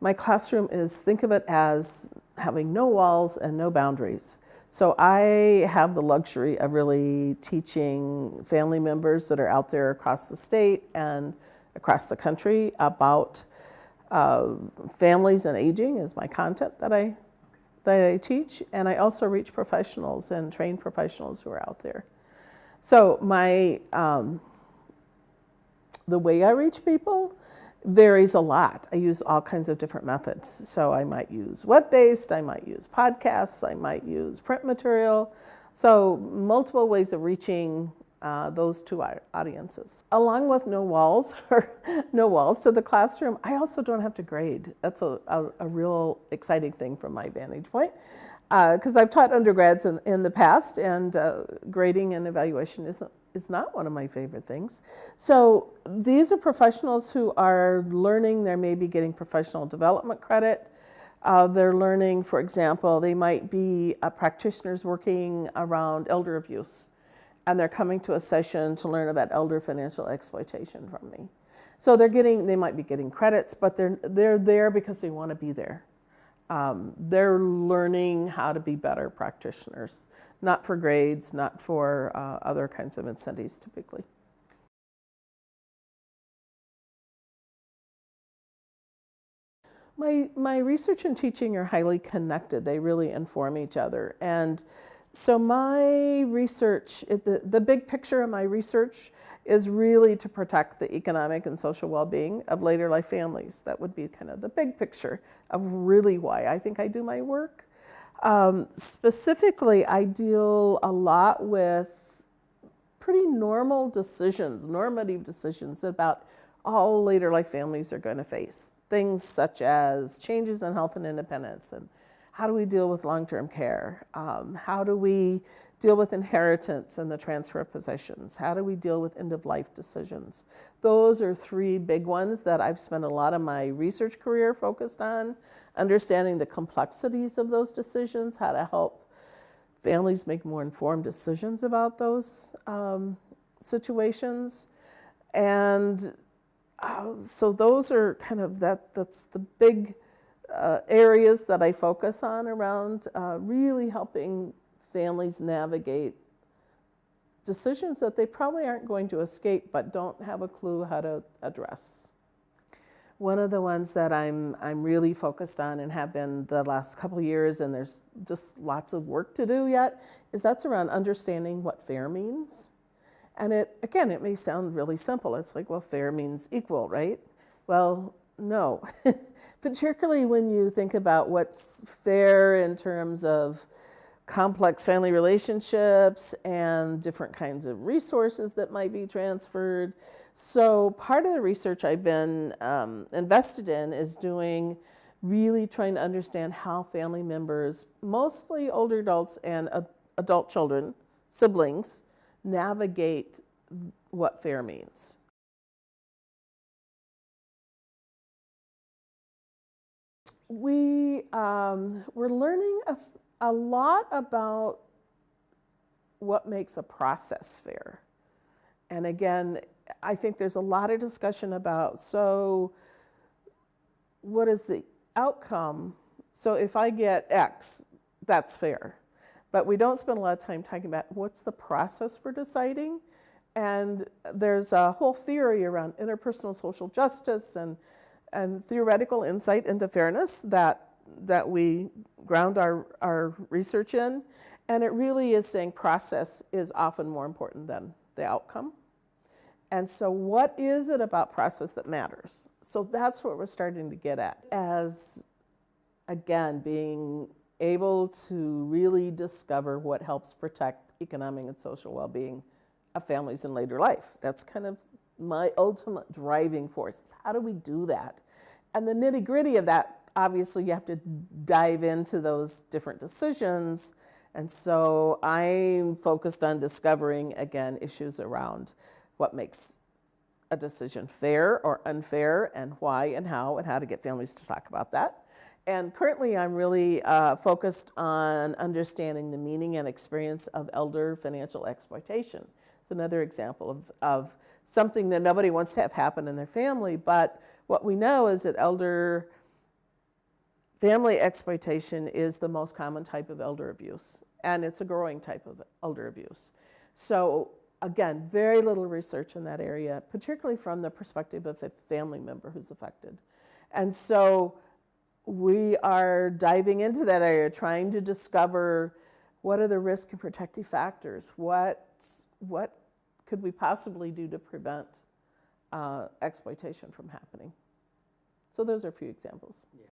My classroom is, think of it as having no walls and no boundaries. So I have the luxury of really teaching family members that are out there across the state and across the country about families and aging is my content that I teach. And I also reach professionals and train professionals who are out there. So the way I reach people varies a lot. I use all kinds of different methods. So I might use web-based, I might use podcasts, I might use print material. So multiple ways of reaching those two audiences. Along with no walls or no walls to the classroom, I also don't have to grade. That's a real exciting thing from my vantage point. Because I've taught undergrads in the past, and grading and evaluation is not one of my favorite things. So these are professionals who are learning. They're maybe getting professional development credit. They're learning, for example, they might be practitioners working around elder abuse, and they're coming to a session to learn about elder financial exploitation from me. So they might be getting credits, but they're there because they want to be there. They're learning how to be better practitioners, not for grades, not for other kinds of incentives typically. My research and teaching are highly connected. They really inform each other. And so my research, the big picture of my research is really to protect the economic and social well-being of later life families. That would be kind of the big picture of really why I think I do my work. Specifically, I deal a lot with pretty normative decisions about all later life families are going to face. Things such as changes in health and independence, and how do we deal with long-term care? How do we deal with inheritance and the transfer of possessions? How do we deal with end-of-life decisions? Those are three big ones that I've spent a lot of my research career focused on, understanding the complexities of those decisions, how to help families make more informed decisions about those situations. And so those are kind of, that's the big areas that I focus on around really helping families navigate decisions that they probably aren't going to escape but don't have a clue how to address. One of the ones that I'm really focused on and have been the last couple of years, and there's just lots of work to do yet, is that's around understanding what fair means. And it may sound really simple. It's like, well, fair means equal, right? Well, no. Particularly when you think about what's fair in terms of complex family relationships and different kinds of resources that might be transferred. So part of the research I've been invested in is really trying to understand how family members, mostly older adults and adult children, siblings, navigate what fair means. We're learning a lot about what makes a process fair. And again, I think there's a lot of discussion about, so what is the outcome? So if I get X, that's fair. But we don't spend a lot of time talking about what's the process for deciding. And there's a whole theory around interpersonal social justice and theoretical insight into fairness that we ground our research in. And it really is saying process is often more important than the outcome. And so what is it about process that matters? So that's what we're starting to get at, as, again, being able to really discover what helps protect economic and social well-being of families in later life. That's kind of my ultimate driving force, is how do we do that? And the nitty-gritty of that, obviously you have to dive into those different decisions. And so I'm focused on discovering, again, issues around what makes a decision fair or unfair, and why and how to get families to talk about that. And currently I'm really focused on understanding the meaning and experience of elder financial exploitation. It's another example of something that nobody wants to have happen in their family, but what we know is that elder family exploitation is the most common type of elder abuse, and it's a growing type of elder abuse. So again, very little research in that area, particularly from the perspective of a family member who's affected. And so we are diving into that area, trying to discover what are the risk and protective factors, what could we possibly do to prevent exploitation from happening. So those are a few examples. Yeah.